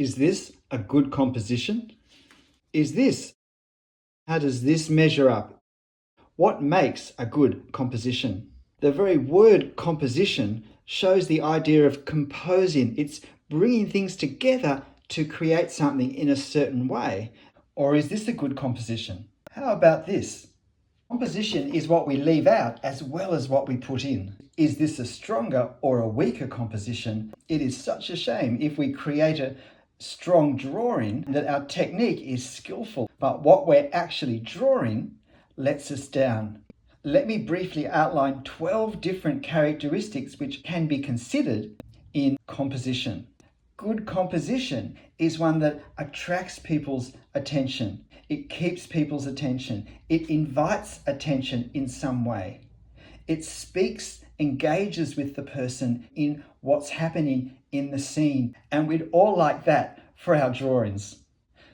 Is this a good composition? How does this measure up? What makes a good composition? The very word composition shows the idea of composing. It's bringing things together to create something in a certain way. Or is this a good composition? How about this? Composition is what we leave out as well as what we put in. Is this a stronger or a weaker composition? It is such a shame if we create a strong drawing that our technique is skillful, but what we're actually drawing lets us down. Let me briefly outline 12 different characteristics which can be considered in composition. Good composition is one that attracts people's attention. It keeps people's attention. It invites attention in some way. It speaks, engages with the person in what's happening in the scene. And we'd all like that for our drawings.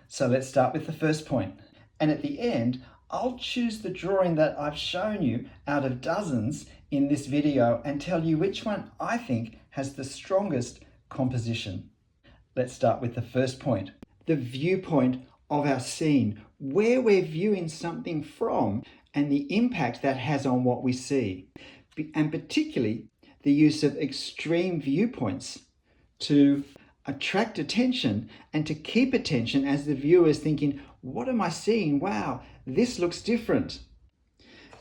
So let's start with the first point. And at the end, I'll choose the drawing that I've shown you out of dozens in this video and tell you which one I think has the strongest composition. Let's start with the first point. The viewpoint of our scene, where we're viewing something from and the impact that has on what we see. And particularly the use of extreme viewpoints to attract attention and to keep attention as the viewer is thinking, what am I seeing? Wow, this looks different.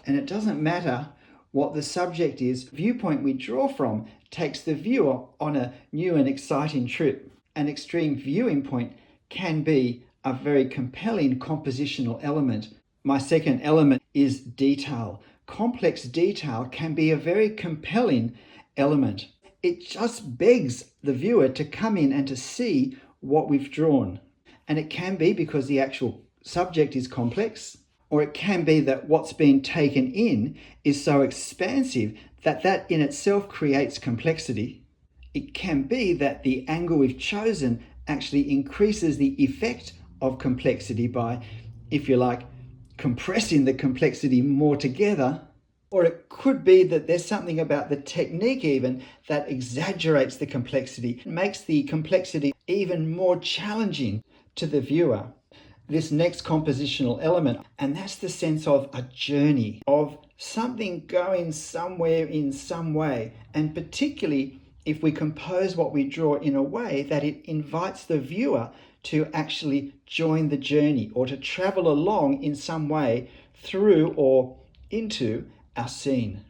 And it doesn't matter what the subject is, viewpoint we draw from takes the viewer on a new and exciting trip. An extreme viewing point can be a very compelling compositional element. My second element is detail. Complex detail can be a very compelling element. It just begs the viewer to come in and to see what we've drawn. And it can be because the actual subject is complex, or it can be that what's being taken in is so expansive that that in itself creates complexity. It can be that the angle we've chosen actually increases the effect of complexity by, if you like, compressing the complexity more together. Or it could be that there's something about the technique even that exaggerates the complexity, makes the complexity even more challenging to the viewer. This next compositional element, and that's the sense of a journey, of something going somewhere in some way, and particularly if we compose what we draw in a way that it invites the viewer to actually join the journey or to travel along in some way through or into our scene.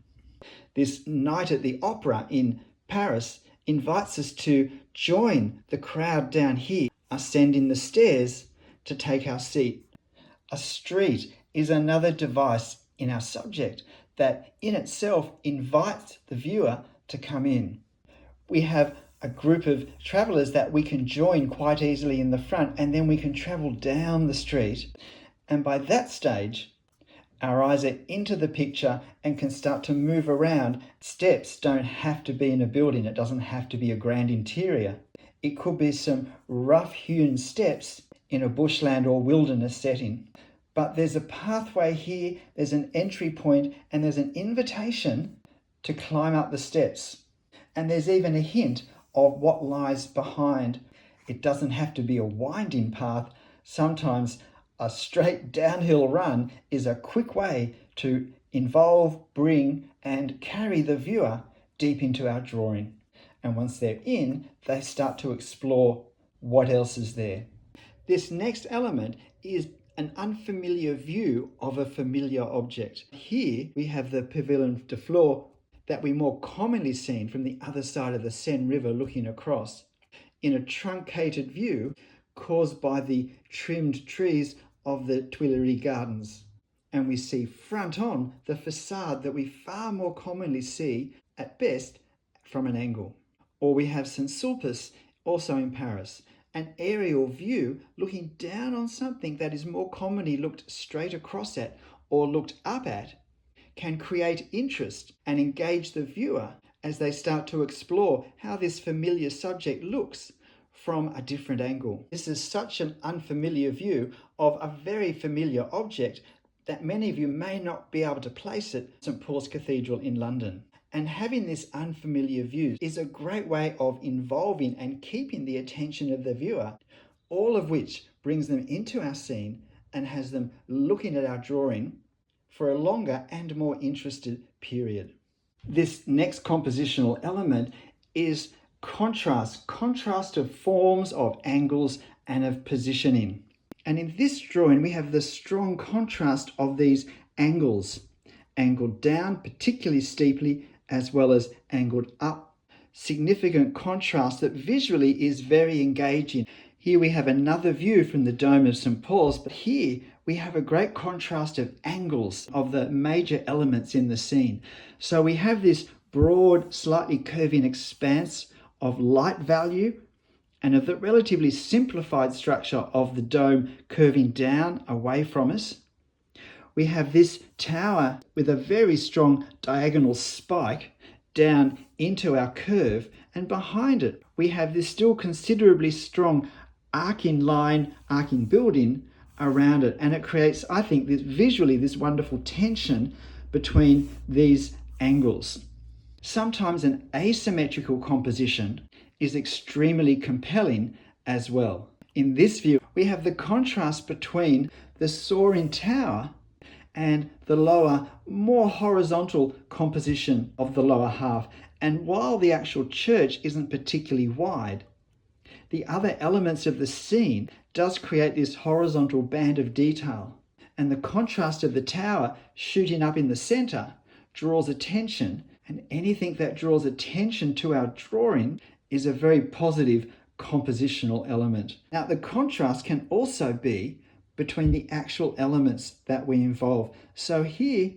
This night at the opera in Paris invites us to join the crowd down here, ascending the stairs to take our seat. A street is another device in our subject that in itself invites the viewer to come in. We have a group of travelers that we can join quite easily in the front, and then we can travel down the street. And by that stage, our eyes are into the picture and can start to move around. Steps don't have to be in a building. It doesn't have to be a grand interior. It could be some rough-hewn steps in a bushland or wilderness setting. But there's a pathway here, there's an entry point, and there's an invitation to climb up the steps. And there's even a hint of what lies behind. It doesn't have to be a winding path. Sometimes a straight downhill run is a quick way to involve, bring, and carry the viewer deep into our drawing. And once they're in, they start to explore what else is there. This next element is an unfamiliar view of a familiar object. Here we have the Pavilion de Fleurs that we more commonly see from the other side of the Seine River looking across, in a truncated view caused by the trimmed trees of the Tuileries Gardens. And we see front on the facade that we far more commonly see, at best, from an angle. Or we have St. Sulpice, also in Paris, an aerial view looking down on something that is more commonly looked straight across at or looked up at, can create interest and engage the viewer as they start to explore how this familiar subject looks from a different angle. This is such an unfamiliar view of a very familiar object that many of you may not be able to place at St. Paul's Cathedral in London. And having this unfamiliar view is a great way of involving and keeping the attention of the viewer, all of which brings them into our scene and has them looking at our drawing for a longer and more interested period. This next compositional element is contrast of forms, of angles, and of positioning. And in this drawing, we have the strong contrast of these angles, angled down particularly steeply, as well as angled up. Significant contrast that visually is very engaging. Here we have another view from the dome of St. Paul's, but here we have a great contrast of angles of the major elements in the scene. So we have this broad, slightly curving expanse of light value and of the relatively simplified structure of the dome curving down away from us. We have this tower with a very strong diagonal spike down into our curve, and behind it we have this still considerably strong arcing line, arcing building around it, and it creates, I think, visually this wonderful tension between these angles. Sometimes an asymmetrical composition is extremely compelling as well. In this view, we have the contrast between the soaring tower and the lower, more horizontal composition of the lower half. And while the actual church isn't particularly wide, the other elements of the scene does create this horizontal band of detail. And the contrast of the tower shooting up in the center draws attention, and anything that draws attention to our drawing is a very positive compositional element. Now, the contrast can also be between the actual elements that we involve. So here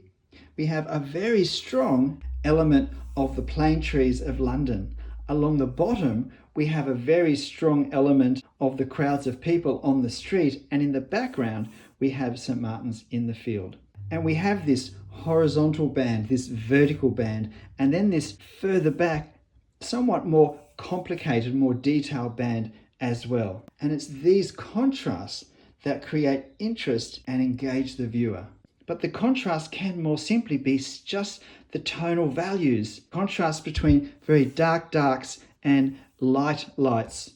we have a very strong element of the plane trees of London. Along the bottom, we have a very strong element of the crowds of people on the street, and in the background, we have St. Martin's in the field. And we have this horizontal band, this vertical band, and then this further back, somewhat more complicated, more detailed band as well. And it's these contrasts that create interest and engage the viewer. But the contrast can more simply be just the tonal values, contrast between very dark darks and light lights,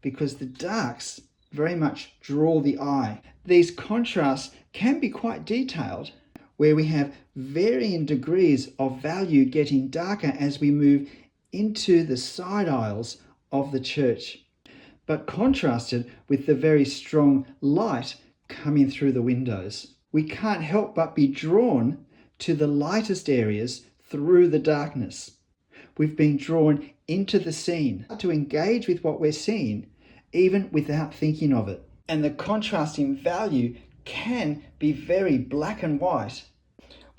because the darks very much draw the eye. These contrasts can be quite detailed, where we have varying degrees of value getting darker as we move into the side aisles of the church, but contrasted with the very strong light coming through the windows. We can't help but be drawn to the lightest areas through the darkness. We've been drawn into the scene to engage with what we're seeing, even without thinking of it. And the contrasting value can be very black and white.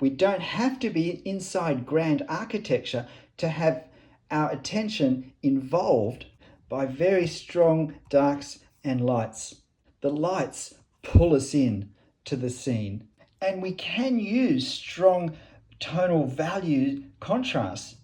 We don't have to be inside grand architecture to have our attention involved by very strong darks and lights. The lights pull us in to the scene, and we can use strong tonal value contrasts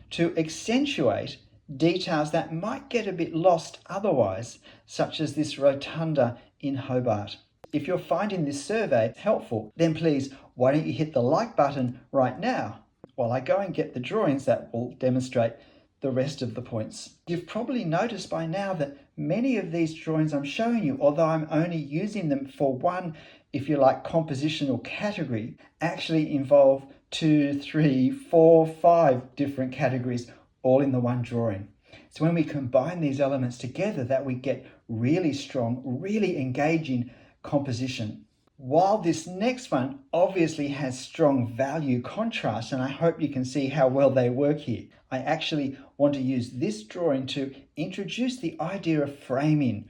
to accentuate details that might get a bit lost otherwise, such as this rotunda in Hobart. If you're finding this survey helpful, then please, why don't you hit the like button right now while I go and get the drawings that will demonstrate the rest of the points. You've probably noticed by now that many of these drawings I'm showing you, although I'm only using them for one, if you like, compositional category, actually involve 2, 3, 4, 5 different categories all in the one drawing. So when we combine these elements together, that we get really strong, really engaging composition. While this next one obviously has strong value contrast, and I hope you can see how well they work here, I actually want to use this drawing to introduce the idea of framing.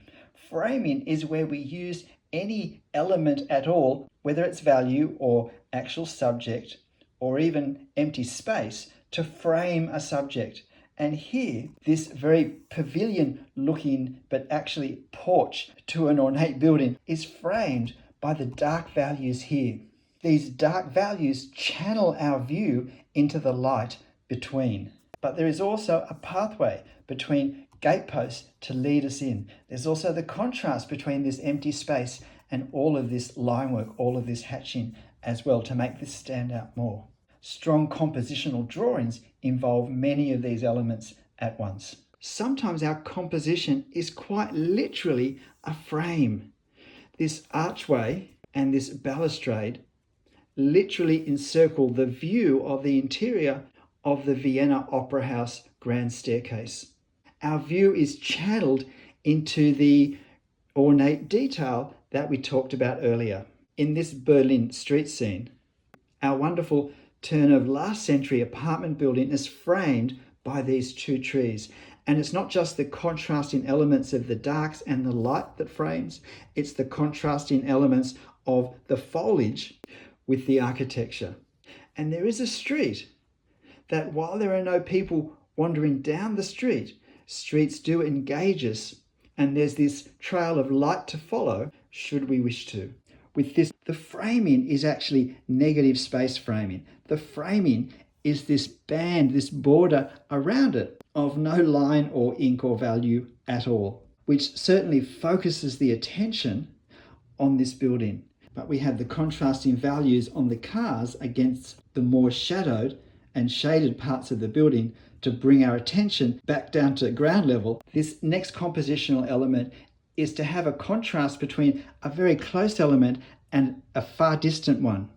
Framing is where we use any element at all, whether it's value or actual subject or even empty space, to frame a subject. And here, this very pavilion looking, but actually porch to an ornate building, is framed by the dark values here. These dark values channel our view into the light between. But there is also a pathway between gateposts to lead us in. There's also the contrast between this empty space and all of this line work, all of this hatching as well, to make this stand out more. Strong compositional drawings involve many of these elements at once. Sometimes our composition is quite literally a frame. This archway and this balustrade literally encircle the view of the interior of the Vienna Opera House grand staircase. Our view is channeled into the ornate detail that we talked about earlier. In this Berlin street scene, our wonderful turn of last century apartment building is framed by these two trees. And it's not just the contrasting elements of the darks and the light that frames, it's the contrasting elements of the foliage with the architecture. And there is a street that, while there are no people wandering down the street, streets do engage us, and there's this trail of light to follow should we wish to. With this, the framing is actually negative space framing. The framing is this band, this border around it of no line or ink or value at all, which certainly focuses the attention on this building. But we have the contrasting values on the cars against the more shadowed and shaded parts of the building to bring our attention back down to ground level. This next compositional element is to have a contrast between a very close element and a far distant one.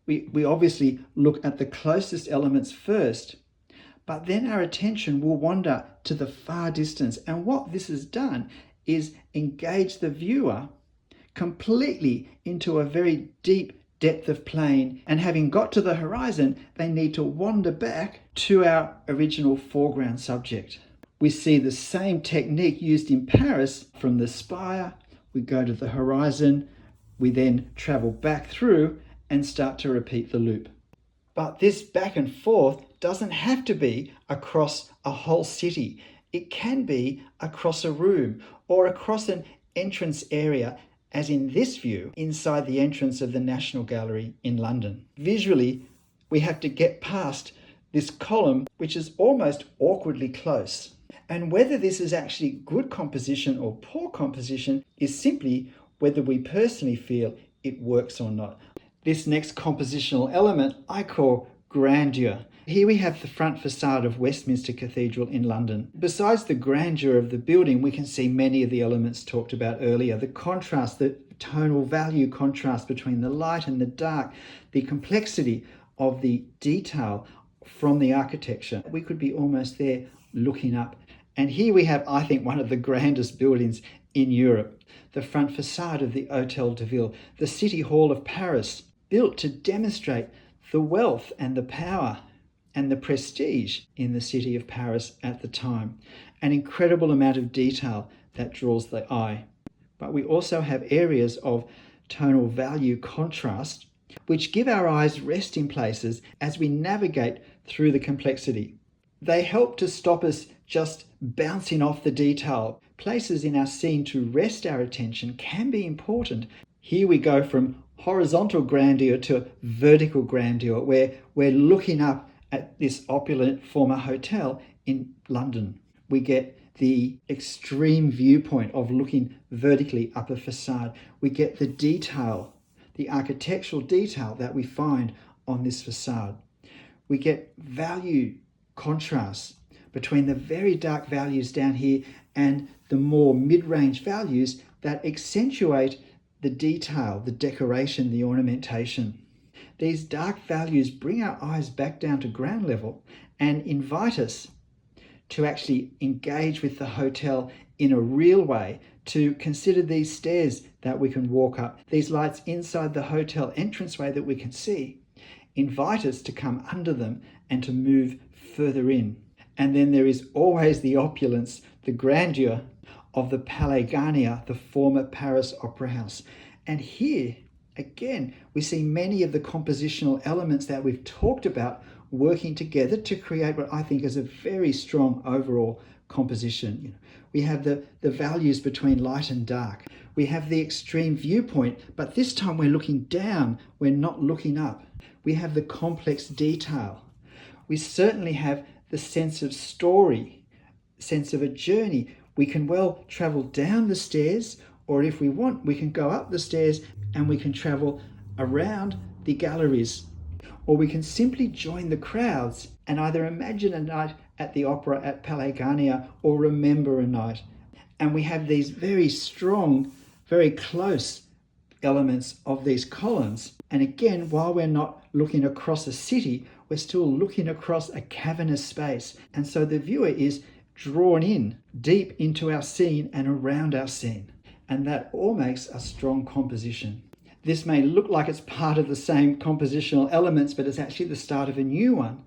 We obviously look at the closest elements first, but then our attention will wander to the far distance. And what this has done is engage the viewer completely into a very deep depth of plane. And having got to the horizon, they need to wander back to our original foreground subject. We see the same technique used in Paris. From the spire, we go to the horizon, we then travel back through and start to repeat the loop. But this back and forth doesn't have to be across a whole city. It can be across a room or across an entrance area, as in this view, inside the entrance of the National Gallery in London. Visually, we have to get past this column, which is almost awkwardly close. And whether this is actually good composition or poor composition is simply whether we personally feel it works or not. This next compositional element I call grandeur. Here we have the front facade of Westminster Cathedral in London. Besides the grandeur of the building, we can see many of the elements talked about earlier. The contrast, the tonal value contrast between the light and the dark, the complexity of the detail from the architecture. We could be almost there looking up. And here we have, I think, one of the grandest buildings in Europe. The front facade of the Hôtel de Ville, the City Hall of Paris, built to demonstrate the wealth and the power and the prestige in the city of Paris at the time. An incredible amount of detail that draws the eye. But we also have areas of tonal value contrast, which give our eyes resting places as we navigate through the complexity. They help to stop us just bouncing off the detail. Places in our scene to rest our attention can be important. Here we go from horizontal grandeur to vertical grandeur, where we're looking up at this opulent former hotel in London. We get the extreme viewpoint of looking vertically up a facade. We get the detail, the architectural detail that we find on this facade. We get value contrasts between the very dark values down here and the more mid-range values that accentuate the detail, the decoration, the ornamentation. These dark values bring our eyes back down to ground level and invite us to actually engage with the hotel in a real way, to consider these stairs that we can walk up, these lights inside the hotel entranceway that we can see, invite us to come under them and to move further in. And then there is always the opulence, the grandeur of the Palais Garnier, the former Paris Opera House. And here, again, we see many of the compositional elements that we've talked about working together to create what I think is a very strong overall composition. We have the values between light and dark. We have the extreme viewpoint, but this time we're looking down, we're not looking up. We have the complex detail. We certainly have the sense of story, sense of a journey. We can well travel down the stairs, or if we want, we can go up the stairs and we can travel around the galleries Or we can simply join the crowds and either imagine a night at the opera at Pelagania or remember a night. And we have these very strong, very close elements of these columns. And again, while we're not looking across a city, we're still looking across a cavernous space. And so the viewer is drawn in deep into our scene and around our scene. And that all makes a strong composition. This may look like it's part of the same compositional elements, but it's actually the start of a new one.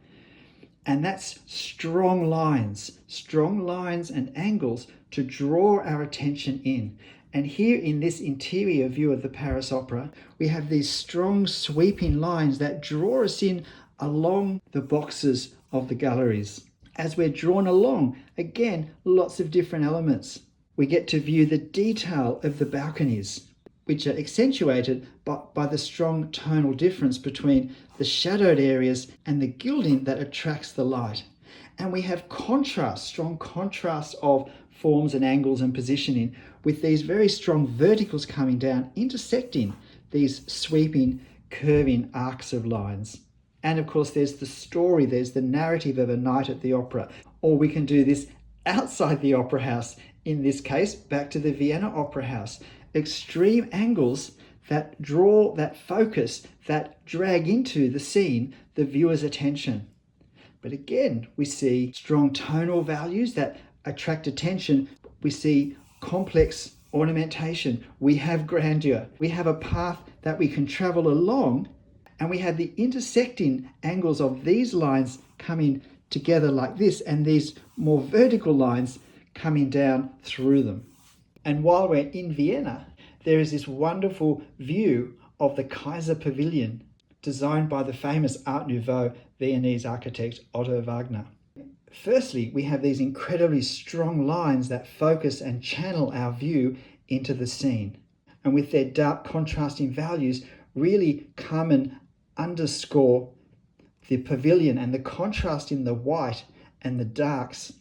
And that's strong lines and angles to draw our attention in. And here in this interior view of the Paris Opera, we have these strong sweeping lines that draw us in along the boxes of the galleries. As we're drawn along, again, lots of different elements. We get to view the detail of the balconies, which are accentuated by the strong tonal difference between the shadowed areas and the gilding that attracts the light. And we have contrast, strong contrast of forms and angles and positioning, with these very strong verticals coming down, intersecting these sweeping, curving arcs of lines. And of course, there's the story, there's the narrative of a night at the opera. Or we can do this outside the opera house, in this case, back to the Vienna Opera House. Extreme angles that draw, that focus, that drag into the scene the viewer's attention. But again, we see strong tonal values that attract attention. We see complex ornamentation. We have grandeur. We have a path that we can travel along, and we have the intersecting angles of these lines coming together like this, and these more vertical lines coming down through them. And while we're in Vienna, there is this wonderful view of the Kaiser Pavilion, designed by the famous Art Nouveau Viennese architect Otto Wagner. Firstly, we have these incredibly strong lines that focus and channel our view into the scene. And with their dark contrasting values, really come and underscore the pavilion and the contrast in the white and the darks.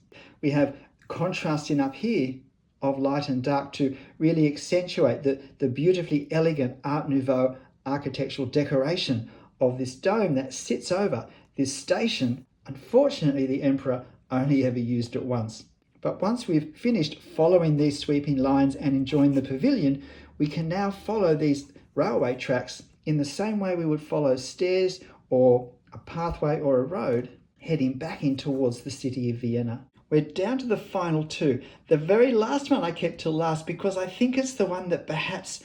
We have contrasting up here of light and dark to really accentuate the beautifully elegant Art Nouveau architectural decoration of this dome that sits over this station. Unfortunately, the emperor only ever used it once. But once we've finished following these sweeping lines and enjoying the pavilion, we can now follow these railway tracks in the same way we would follow stairs or a pathway or a road, heading back in towards the city of Vienna. We're down to the final two. The very last one I kept till last because I think it's the one that perhaps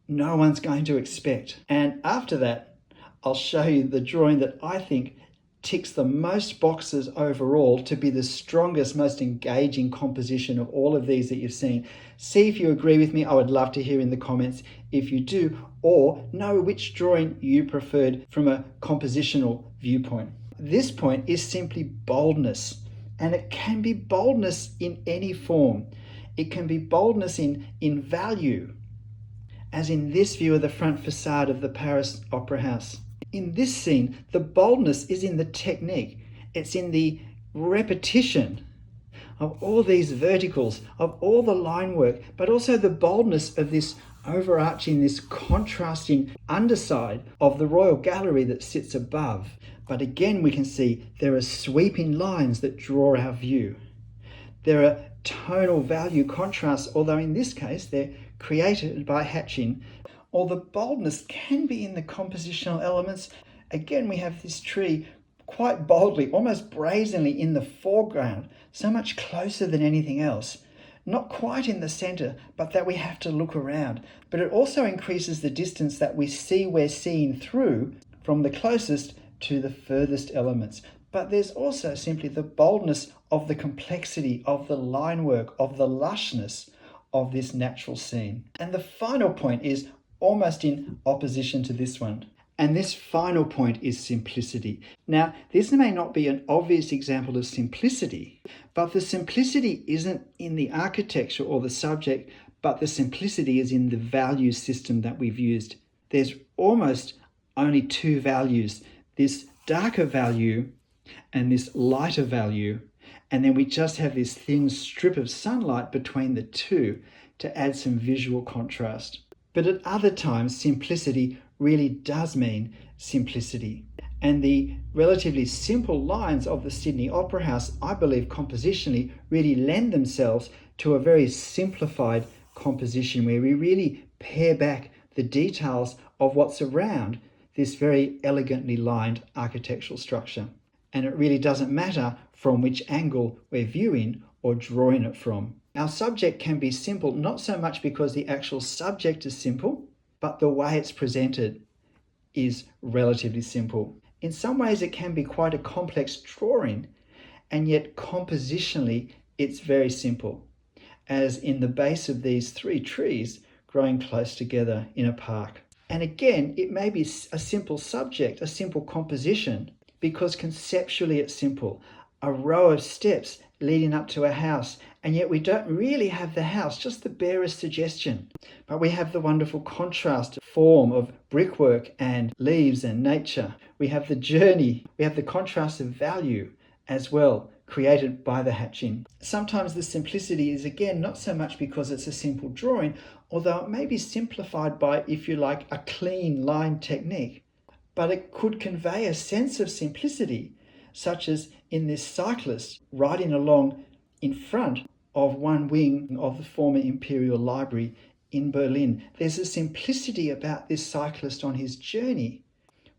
no one's going to expect. And after that, I'll show you the drawing that I think ticks the most boxes overall to be the strongest, most engaging composition of all of these that you've seen. See if you agree with me. I would love to hear in the comments if you do, or know which drawing you preferred from a compositional viewpoint. This point is simply boldness, and it can be boldness in any form. It can be boldness in value, as in this view of the front facade of the Paris Opera House. In this scene, the boldness is in the technique. It's in the repetition of all these verticals, of all the line work, but also the boldness of this overarching, this contrasting underside of the Royal Gallery that sits above. But again, we can see there are sweeping lines that draw our view. There are tonal value contrasts, although in this case, they're created by hatching. Or the boldness can be in the compositional elements. Again, we have this tree quite boldly, almost brazenly in the foreground, so much closer than anything else. Not quite in the center, but that we have to look around. But it also increases the distance that we're seeing through from the closest to the furthest elements. But there's also simply the boldness of the complexity, of the line work, of the lushness of this natural scene. And the final point is almost in opposition to this one. And this final point is simplicity. Now, this may not be an obvious example of simplicity, but the simplicity isn't in the architecture or the subject, but the simplicity is in the value system that we've used. There's almost only two values, this darker value and this lighter value, and then we just have this thin strip of sunlight between the two to add some visual contrast. But at other times, simplicity really does mean simplicity. And the relatively simple lines of the Sydney Opera House, I believe compositionally, really lend themselves to a very simplified composition where we really pare back the details of what's around this very elegantly lined architectural structure. And it really doesn't matter from which angle we're viewing or drawing it from. Our subject can be simple, not so much because the actual subject is simple, but the way it's presented is relatively simple. In some ways, it can be quite a complex drawing, and yet compositionally, it's very simple, as in the base of these three trees growing close together in a park. And again, it may be a simple subject, a simple composition, because conceptually it's simple. A row of steps leading up to a house, and yet we don't really have the house, just the barest suggestion. But we have the wonderful contrast form of brickwork and leaves and nature. We have the journey, we have the contrast of value as well, created by the hatching. Sometimes the simplicity is, again, not so much because it's a simple drawing, although it may be simplified by, if you like, a clean line technique. But it could convey a sense of simplicity, such as in this cyclist riding along in front of one wing of the former Imperial Library in Berlin. There's a simplicity about this cyclist on his journey,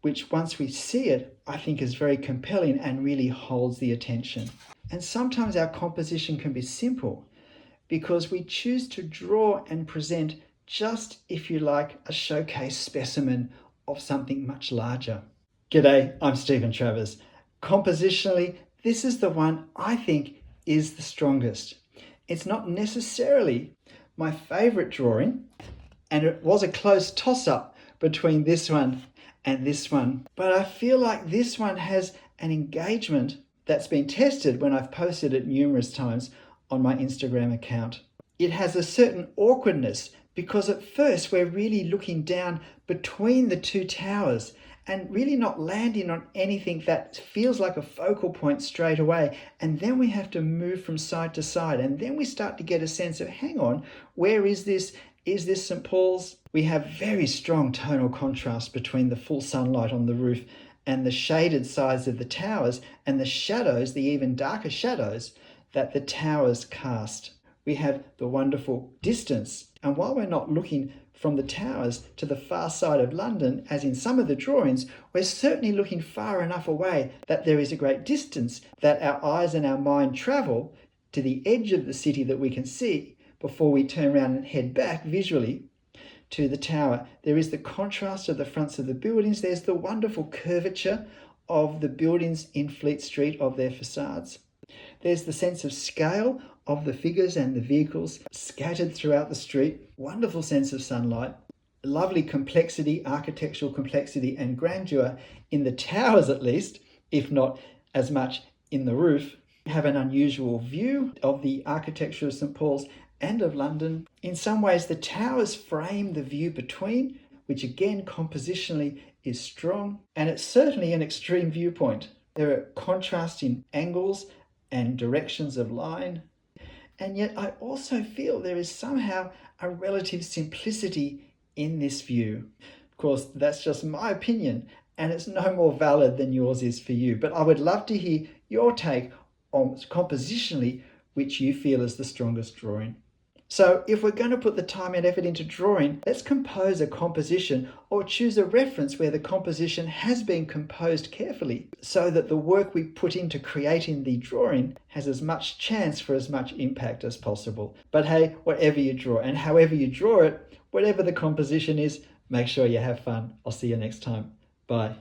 which once we see it, I think is very compelling and really holds the attention. And sometimes our composition can be simple because we choose to draw and present just, if you like, a showcase specimen of something much larger. G'day, I'm Stephen Travers. Compositionally, this is the one I think is the strongest. It's not necessarily my favourite drawing, and it was a close toss-up between this one and this one. But I feel like this one has an engagement that's been tested when I've posted it numerous times on my Instagram account. It has a certain awkwardness because at first we're really looking down between the two towers and really not landing on anything that feels like a focal point straight away. And then we have to move from side to side. And then we start to get a sense of, hang on, where is this? Is this St. Paul's? We have very strong tonal contrast between the full sunlight on the roof and the shaded sides of the towers and the shadows, the even darker shadows that the towers cast. We have the wonderful distance. And while we're not looking from the towers to the far side of London, as in some of the drawings, we're certainly looking far enough away that there is a great distance that our eyes and our mind travel to the edge of the city that we can see before we turn around and head back visually to the tower. There is the contrast of the fronts of the buildings. There's the wonderful curvature of the buildings in Fleet Street of their facades. There's the sense of scale of the figures and the vehicles scattered throughout the street. Wonderful sense of sunlight. Lovely complexity, architectural complexity and grandeur in the towers at least, if not as much in the roof. We have an unusual view of the architecture of St. Paul's and of London. In some ways, the towers frame the view between, which again compositionally is strong, and it's certainly an extreme viewpoint. There are contrasting angles and directions of line. And yet I also feel there is somehow a relative simplicity in this view. Of course, that's just my opinion, and it's no more valid than yours is for you. But I would love to hear your take on compositionally which you feel is the strongest drawing. So if we're going to put the time and effort into drawing, let's compose a composition or choose a reference where the composition has been composed carefully so that the work we put into creating the drawing has as much chance for as much impact as possible. But hey, whatever you draw and however you draw it, whatever the composition is, make sure you have fun. I'll see you next time. Bye.